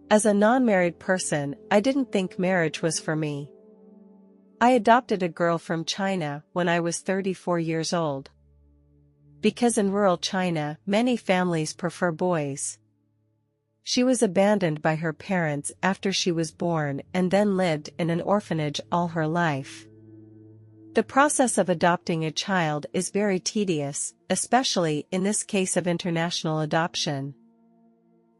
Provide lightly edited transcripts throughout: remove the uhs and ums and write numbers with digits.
As a non-married person, I didn't think marriage was for me. I adopted a girl from China when I was 34 years old. Because in rural China, many families prefer boys. She was abandoned by her parents after she was born and then lived in an orphanage all her life. The process of adopting a child is very tedious, especially in this case of international adoption.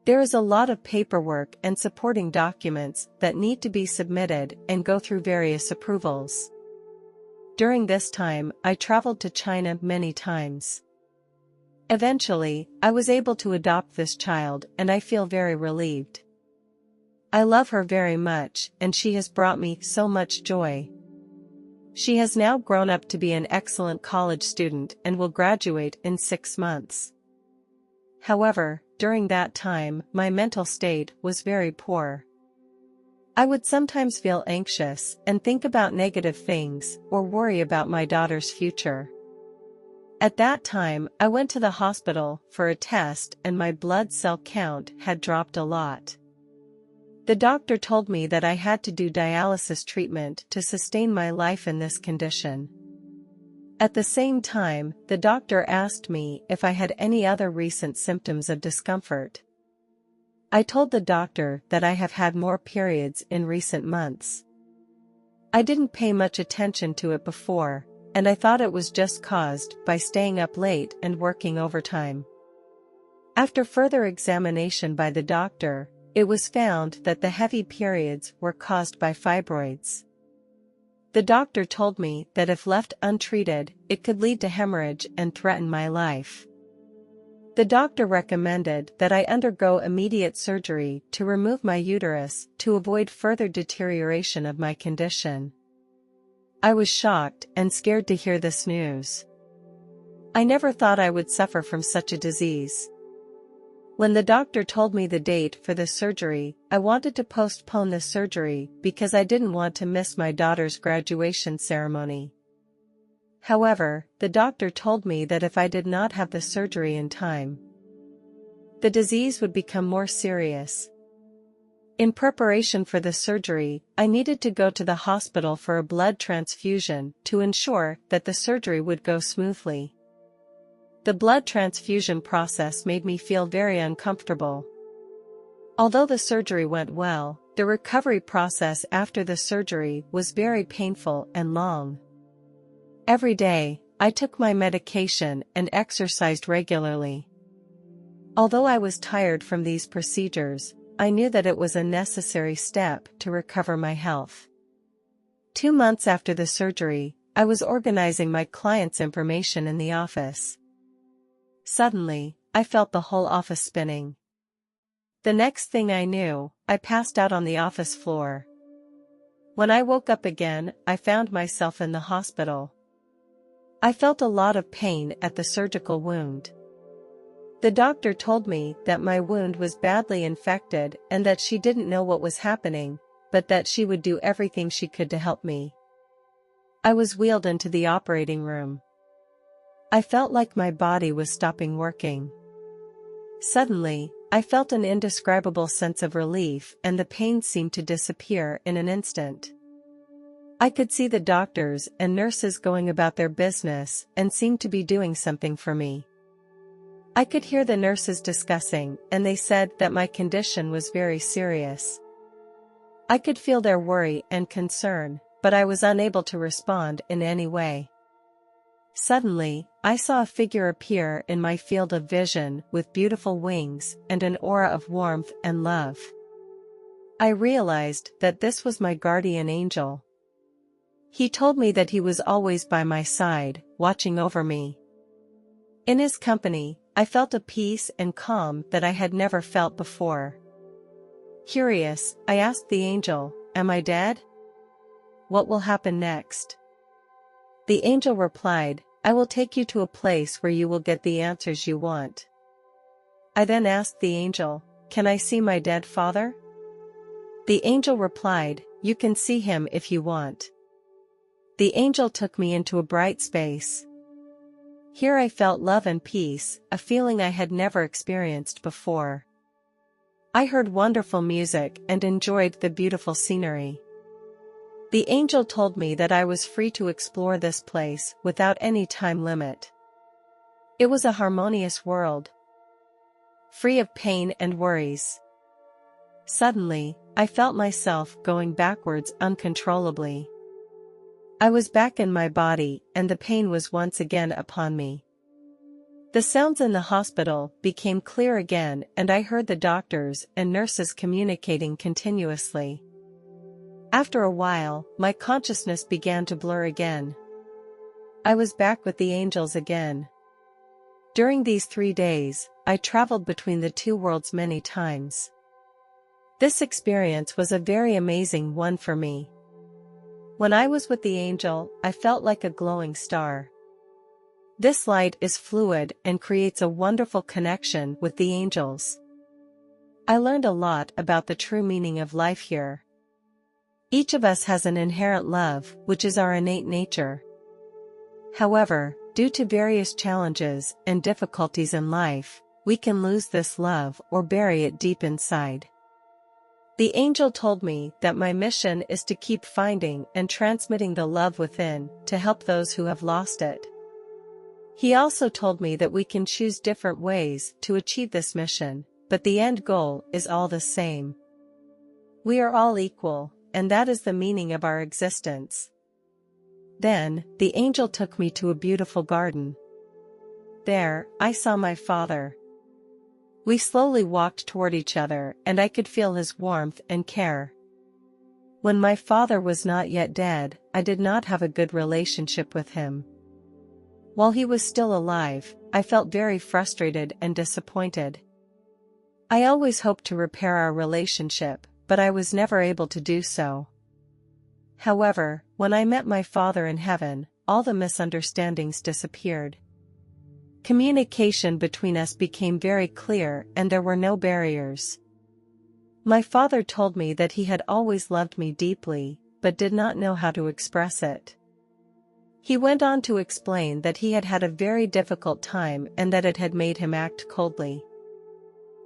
There is a lot of paperwork and supporting documents that need to be submitted and go through various approvals. During this time, I traveled to China many times. Eventually, I was able to adopt this child and I feel very relieved. I love her very much and she has brought me so much joy. She has now grown up to be an excellent college student and will graduate in 6 months. However, during that time, my mental state was very poor. I would sometimes feel anxious and think about negative things or worry about my daughter's future. At that time, I went to the hospital for a test and my blood cell count had dropped a lot. The doctor told me that I had to do dialysis treatment to sustain my life in this condition. At the same time, the doctor asked me if I had any other recent symptoms of discomfort. I told the doctor that I have had more periods in recent months. I didn't pay much attention to it before, and I thought it was just caused by staying up late and working overtime. After further examination by the doctor, it was found that the heavy periods were caused by fibroids. The doctor told me that if left untreated, it could lead to hemorrhage and threaten my life. The doctor recommended that I undergo immediate surgery to remove my uterus to avoid further deterioration of my condition. I was shocked and scared to hear this news. I never thought I would suffer from such a disease. When the doctor told me the date for the surgery, I wanted to postpone the surgery because I didn't want to miss my daughter's graduation ceremony. However, the doctor told me that if I did not have the surgery in time, the disease would become more serious. In preparation for the surgery, I needed to go to the hospital for a blood transfusion to ensure that the surgery would go smoothly. The blood transfusion process made me feel very uncomfortable. Although the surgery went well, the recovery process after the surgery was very painful and long. Every day, I took my medication and exercised regularly. Although I was tired from these procedures, I knew that it was a necessary step to recover my health. 2 months after the surgery, I was organizing my clients' information in the office. Suddenly, I felt the whole office spinning. The next thing I knew, I passed out on the office floor. When I woke up again, I found myself in the hospital. I felt a lot of pain at the surgical wound. The doctor told me that my wound was badly infected and that she didn't know what was happening, but that she would do everything she could to help me. I was wheeled into the operating room. I felt like my body was stopping working. Suddenly, I felt an indescribable sense of relief and the pain seemed to disappear in an instant. I could see the doctors and nurses going about their business and seemed to be doing something for me. I could hear the nurses discussing, and they said that my condition was very serious. I could feel their worry and concern, but I was unable to respond in any way. Suddenly, I saw a figure appear in my field of vision with beautiful wings and an aura of warmth and love. I realized that this was my guardian angel. He told me that he was always by my side, watching over me. In his company, I felt a peace and calm that I had never felt before. Curious, I asked the angel, "Am I dead? What will happen next?" The angel replied, "I will take you to a place where you will get the answers you want." I then asked the angel, "Can I see my dead father?" The angel replied, "You can see him if you want." The angel took me into a bright space. Here I felt love and peace, a feeling I had never experienced before. I heard wonderful music and enjoyed the beautiful scenery. The angel told me that I was free to explore this place without any time limit. It was a harmonious world, free of pain and worries. Suddenly, I felt myself going backwards uncontrollably. I was back in my body and the pain was once again upon me. The sounds in the hospital became clear again and I heard the doctors and nurses communicating continuously. After a while, my consciousness began to blur again. I was back with the angels again. During these 3 days, I traveled between the two worlds many times. This experience was a very amazing one for me. When I was with the angel, I felt like a glowing star. This light is fluid and creates a wonderful connection with the angels. I learned a lot about the true meaning of life here. Each of us has an inherent love, which is our innate nature. However, due to various challenges and difficulties in life, we can lose this love or bury it deep inside. The angel told me that my mission is to keep finding and transmitting the love within to help those who have lost it. He also told me that we can choose different ways to achieve this mission, but the end goal is all the same. We are all equal, and that is the meaning of our existence. Then, the angel took me to a beautiful garden. There, I saw my father. We slowly walked toward each other and I could feel his warmth and care. When my father was not yet dead, I did not have a good relationship with him. While he was still alive, I felt very frustrated and disappointed. I always hoped to repair our relationship, but I was never able to do so. However, when I met my father in heaven, all the misunderstandings disappeared. Communication between us became very clear and there were no barriers. My father told me that he had always loved me deeply, but did not know how to express it. He went on to explain that he had had a very difficult time and that it had made him act coldly.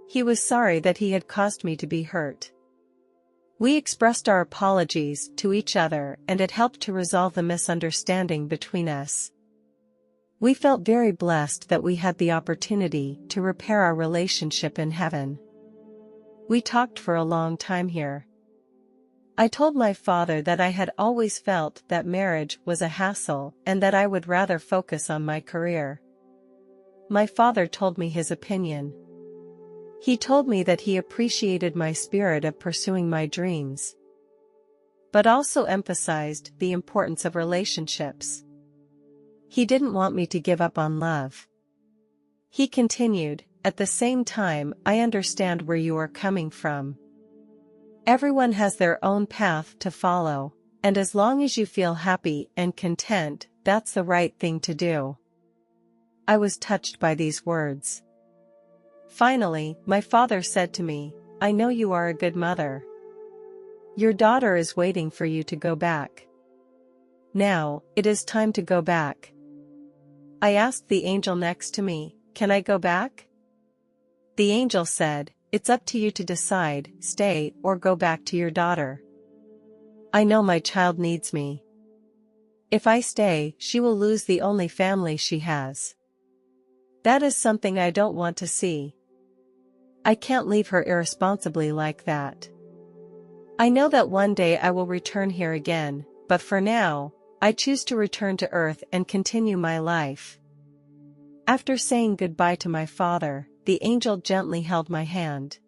He was sorry that he had caused me to be hurt. We expressed our apologies to each other and it helped to resolve the misunderstanding between us. We felt very blessed that we had the opportunity to repair our relationship in heaven. We talked for a long time here. I told my father that I had always felt that marriage was a hassle and that I would rather focus on my career. My father told me his opinion. He told me that he appreciated my spirit of pursuing my dreams, but also emphasized the importance of relationships. He didn't want me to give up on love. He continued, "At the same time, I understand where you are coming from. Everyone has their own path to follow, and as long as you feel happy and content, that's the right thing to do." I was touched by these words. Finally, my father said to me, "I know you are a good mother. Your daughter is waiting for you to go back. Now, it is time to go back." I asked the angel next to me, "Can I go back?" The angel said, "It's up to you to decide, stay or go back to your daughter. I know my child needs me. If I stay, she will lose the only family she has. That is something I don't want to see. I can't leave her irresponsibly like that. I know that one day I will return here again, but for now, I choose to return to Earth and continue my life." After saying goodbye to my father, the angel gently held my hand.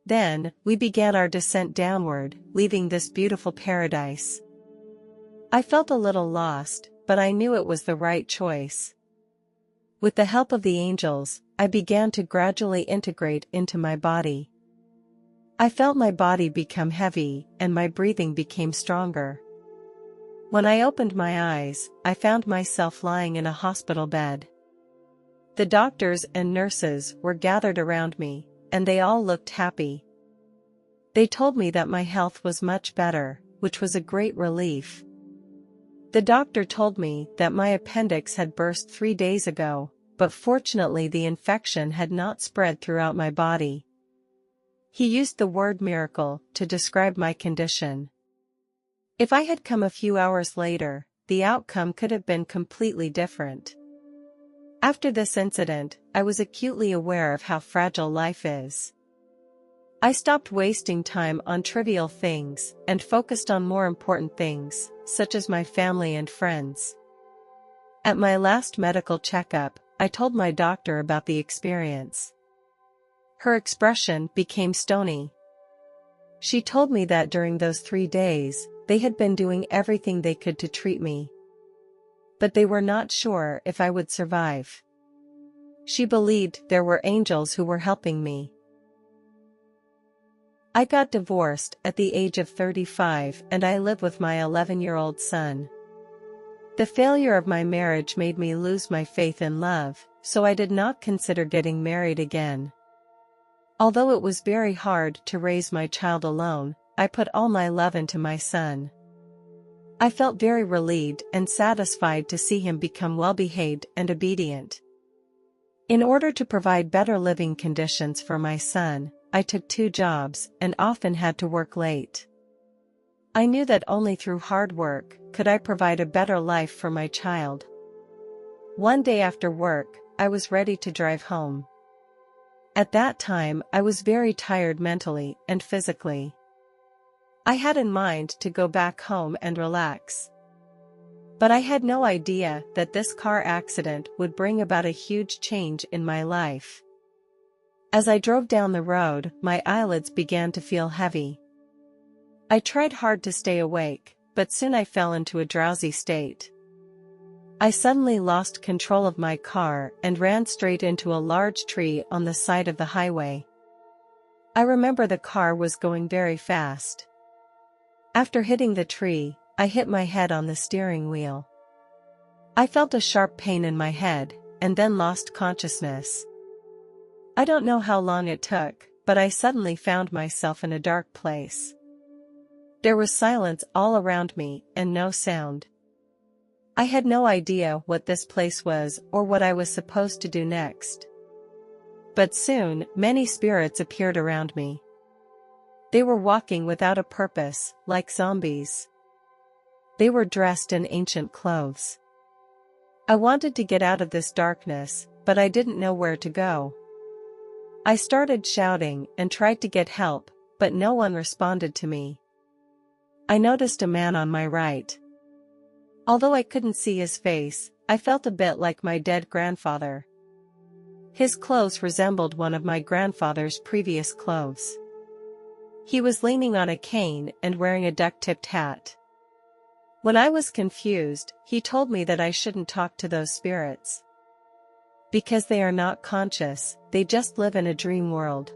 Then, we began our descent downward, leaving this beautiful paradise. I felt a little lost, but I knew it was the right choice. With the help of the angels, I began to gradually integrate into my body. I felt my body become heavy, and my breathing became stronger. When I opened my eyes, I found myself lying in a hospital bed. The doctors and nurses were gathered around me, and they all looked happy. They told me that my health was much better, which was a great relief. The doctor told me that my appendix had burst 3 days ago, but fortunately the infection had not spread throughout my body. He used the word miracle to describe my condition. If I had come a few hours later, the outcome could have been completely different. After this incident, I was acutely aware of how fragile life is. I stopped wasting time on trivial things and focused on more important things, such as my family and friends. At my last medical checkup, I told my doctor about the experience. Her expression became stony. She told me that during those 3 days, they had been doing everything they could to treat me. But they were not sure if I would survive. She believed there were angels who were helping me. I got divorced at the age of 35 and I live with my 11-year-old son. The failure of my marriage made me lose my faith in love, so I did not consider getting married again. Although it was very hard to raise my child alone, I put all my love into my son. I felt very relieved and satisfied to see him become well-behaved and obedient. In order to provide better living conditions for my son, I took 2 jobs and often had to work late. I knew that only through hard work could I provide a better life for my child. One day after work, I was ready to drive home. At that time, I was very tired mentally and physically. I had in mind to go back home and relax. But I had no idea that this car accident would bring about a huge change in my life. As I drove down the road, my eyelids began to feel heavy. I tried hard to stay awake, but soon I fell into a drowsy state. I suddenly lost control of my car and ran straight into a large tree on the side of the highway. I remember the car was going very fast. After hitting the tree, I hit my head on the steering wheel. I felt a sharp pain in my head, and then lost consciousness. I don't know how long it took, but I suddenly found myself in a dark place. There was silence all around me and no sound. I had no idea what this place was or what I was supposed to do next. But soon, many spirits appeared around me. They were walking without a purpose, like zombies. They were dressed in ancient clothes. I wanted to get out of this darkness, but I didn't know where to go. I started shouting and tried to get help, but no one responded to me. I noticed a man on my right. Although I couldn't see his face, I felt a bit like my dead grandfather. His clothes resembled one of my grandfather's previous clothes. He was leaning on a cane and wearing a duck-tipped hat. When I was confused, he told me that I shouldn't talk to those spirits. Because they are not conscious, they just live in a dream world.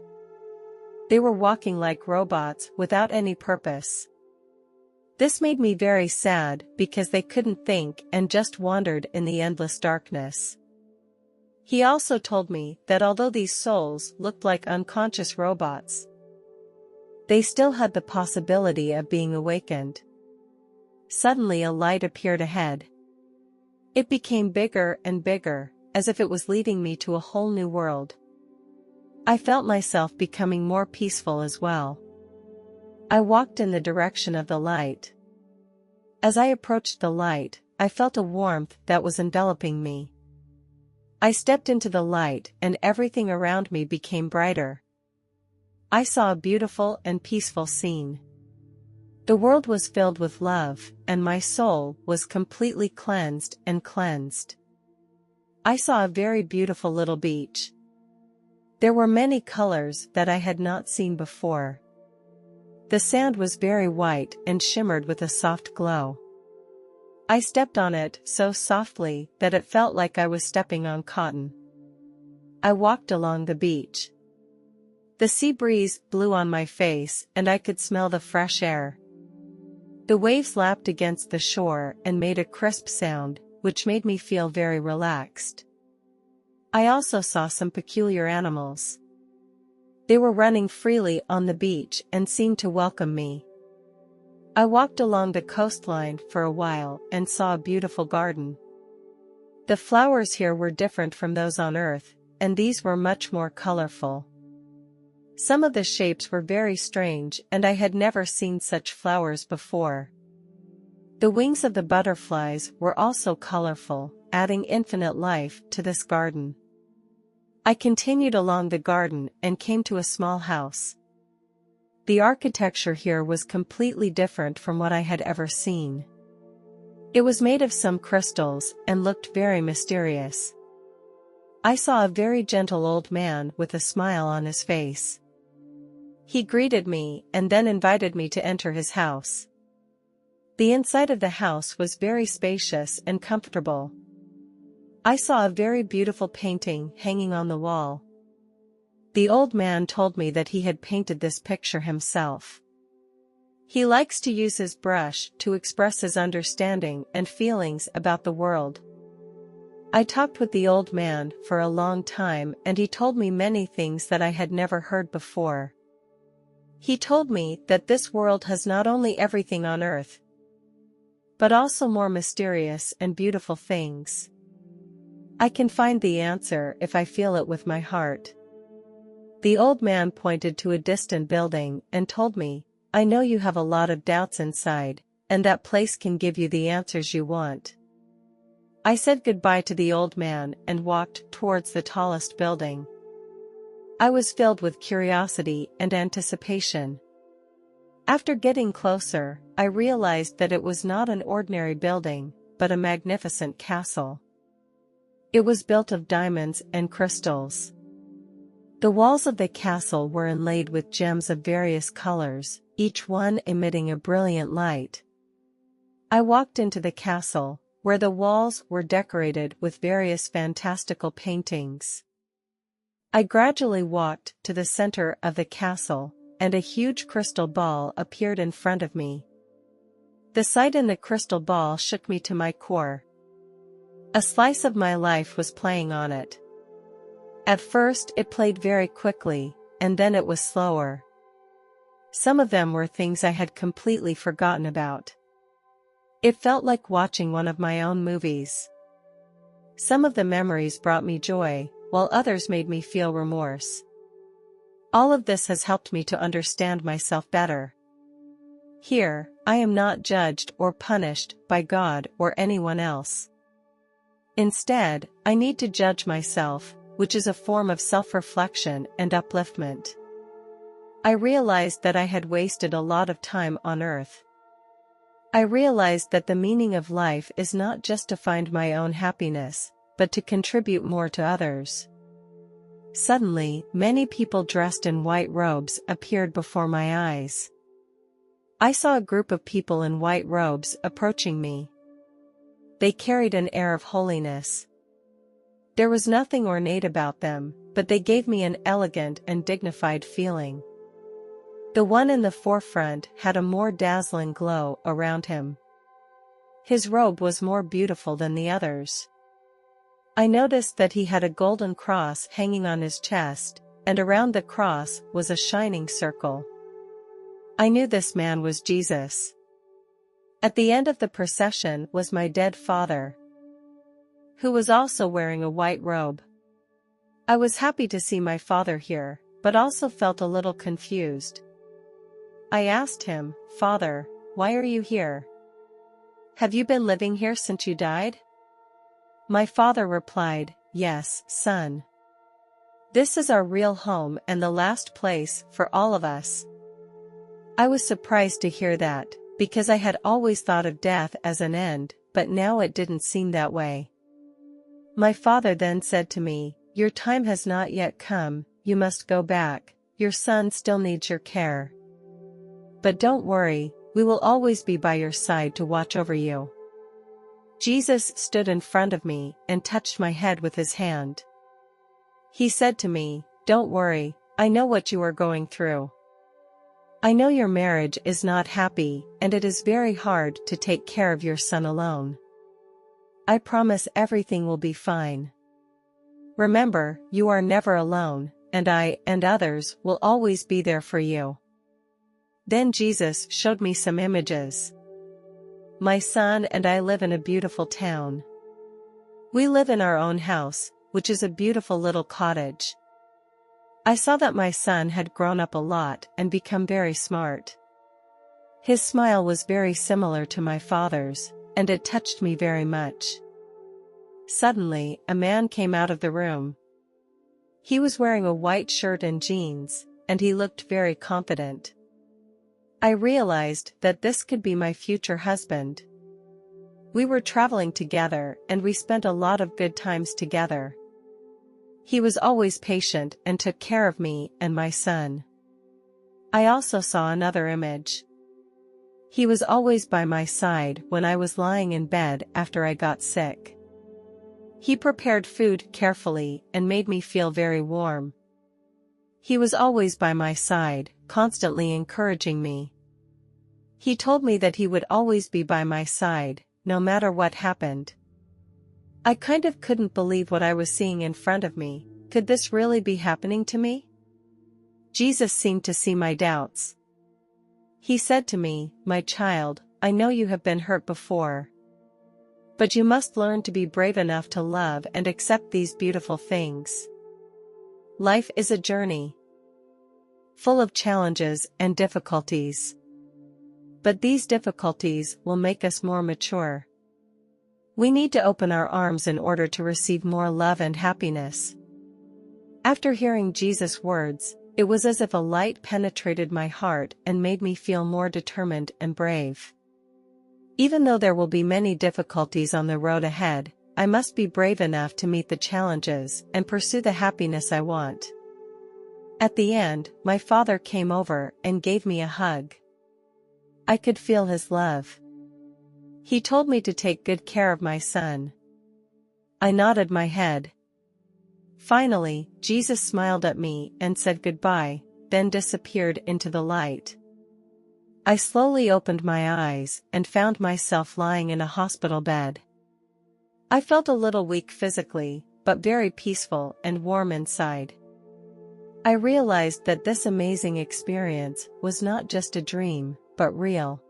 They were walking like robots without any purpose. This made me very sad because they couldn't think and just wandered in the endless darkness. He also told me that although these souls looked like unconscious robots, they still had the possibility of being awakened. Suddenly a light appeared ahead. It became bigger and bigger, as if it was leading me to a whole new world. I felt myself becoming more peaceful as well. I walked in the direction of the light. As I approached the light, I felt a warmth that was enveloping me. I stepped into the light and everything around me became brighter. I saw a beautiful and peaceful scene. The world was filled with love, and my soul was completely cleansed and cleansed. I saw a very beautiful little beach. There were many colors that I had not seen before. The sand was very white and shimmered with a soft glow. I stepped on it so softly that it felt like I was stepping on cotton. I walked along the beach. The sea breeze blew on my face and I could smell the fresh air. The waves lapped against the shore and made a crisp sound, which made me feel very relaxed. I also saw some peculiar animals. They were running freely on the beach and seemed to welcome me. I walked along the coastline for a while and saw a beautiful garden. The flowers here were different from those on Earth, and these were much more colorful. Some of the shapes were very strange and I had never seen such flowers before. The wings of the butterflies were also colorful, adding infinite life to this garden. I continued along the garden and came to a small house. The architecture here was completely different from what I had ever seen. It was made of some crystals and looked very mysterious. I saw a very gentle old man with a smile on his face. He greeted me and then invited me to enter his house. The inside of the house was very spacious and comfortable. I saw a very beautiful painting hanging on the wall. The old man told me that he had painted this picture himself. He likes to use his brush to express his understanding and feelings about the world. I talked with the old man for a long time and he told me many things that I had never heard before. He told me that this world has not only everything on earth, but also more mysterious and beautiful things. I can find the answer if I feel it with my heart. The old man pointed to a distant building and told me, I know you have a lot of doubts inside, and that place can give you the answers you want. I said goodbye to the old man and walked towards the tallest building. I was filled with curiosity and anticipation. After getting closer, I realized that it was not an ordinary building, but a magnificent castle. It was built of diamonds and crystals. The walls of the castle were inlaid with gems of various colors, each one emitting a brilliant light. I walked into the castle, where the walls were decorated with various fantastical paintings. I gradually walked to the center of the castle, and a huge crystal ball appeared in front of me. The sight in the crystal ball shook me to my core. A slice of my life was playing on it. At first it played very quickly, and then it was slower. Some of them were things I had completely forgotten about. It felt like watching one of my own movies. Some of the memories brought me joy, while others made me feel remorse. All of this has helped me to understand myself better. Here, I am not judged or punished by God or anyone else. Instead, I need to judge myself, which is a form of self-reflection and upliftment. I realized that I had wasted a lot of time on earth. I realized that the meaning of life is not just to find my own happiness, but to contribute more to others. Suddenly, many people dressed in white robes appeared before my eyes. I saw a group of people in white robes approaching me. They carried an air of holiness. There was nothing ornate about them, but they gave me an elegant and dignified feeling. The one in the forefront had a more dazzling glow around him. His robe was more beautiful than the others. I noticed that he had a golden cross hanging on his chest, and around the cross was a shining circle. I knew this man was Jesus. At the end of the procession was my dead father, who was also wearing a white robe. I was happy to see my father here, but also felt a little confused. I asked him, "Father, why are you here? Have you been living here since you died?" My father replied, "Yes, son. This is our real home and the last place for all of us." I was surprised to hear that, because I had always thought of death as an end, but now it didn't seem that way. My father then said to me, "Your time has not yet come, you must go back, your son still needs your care. But don't worry, we will always be by your side to watch over you." Jesus stood in front of me and touched my head with his hand. He said to me, "Don't worry, I know what you are going through. I know your marriage is not happy and it is very hard to take care of your son alone. I promise everything will be fine. Remember, you are never alone, and I and others will always be there for you." Then Jesus showed me some images. My son and I live in a beautiful town. We live in our own house, which is a beautiful little cottage. I saw that my son had grown up a lot and become very smart. His smile was very similar to my father's, and it touched me very much. Suddenly, a man came out of the room. He was wearing a white shirt and jeans, and he looked very confident. I realized that this could be my future husband. We were traveling together and we spent a lot of good times together. He was always patient and took care of me and my son. I also saw another image. He was always by my side when I was lying in bed after I got sick. He prepared food carefully and made me feel very warm. He was always by my side, constantly encouraging me. He told me that he would always be by my side, no matter what happened. I kind of couldn't believe what I was seeing in front of me. Could this really be happening to me? Jesus seemed to see my doubts. He said to me, "My child, I know you have been hurt before. But you must learn to be brave enough to love and accept these beautiful things. Life is a journey, full of challenges and difficulties. But these difficulties will make us more mature. We need to open our arms in order to receive more love and happiness." After hearing Jesus' words, it was as if a light penetrated my heart and made me feel more determined and brave. Even though there will be many difficulties on the road ahead, I must be brave enough to meet the challenges and pursue the happiness I want. At the end, my father came over and gave me a hug. I could feel his love. He told me to take good care of my son. I nodded my head. Finally, Jesus smiled at me and said goodbye, then disappeared into the light. I slowly opened my eyes and found myself lying in a hospital bed. I felt a little weak physically, but very peaceful and warm inside. I realized that this amazing experience was not just a dream, but real.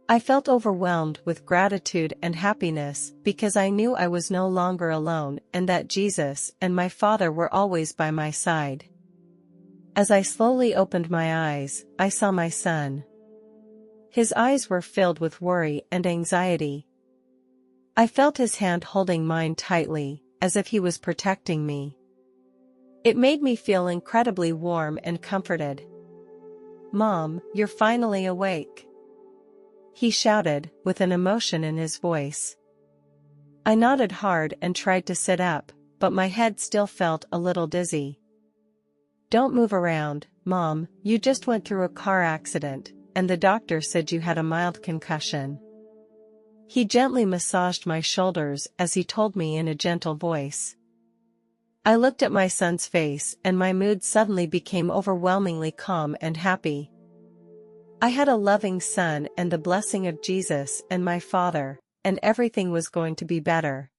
I felt overwhelmed with gratitude and happiness because I knew I was no longer alone and that Jesus and my Father were always by my side. As I slowly opened my eyes, I saw my son. His eyes were filled with worry and anxiety. I felt his hand holding mine tightly, as if he was protecting me. It made me feel incredibly warm and comforted. "Mom, you're finally awake," he shouted, with an emotion in his voice. I nodded hard and tried to sit up, but my head still felt a little dizzy. "Don't move around, Mom, you just went through a car accident, and the doctor said you had a mild concussion." He gently massaged my shoulders as he told me in a gentle voice. I looked at my son's face and my mood suddenly became overwhelmingly calm and happy. I had a loving son and the blessing of Jesus and my Father, and everything was going to be better.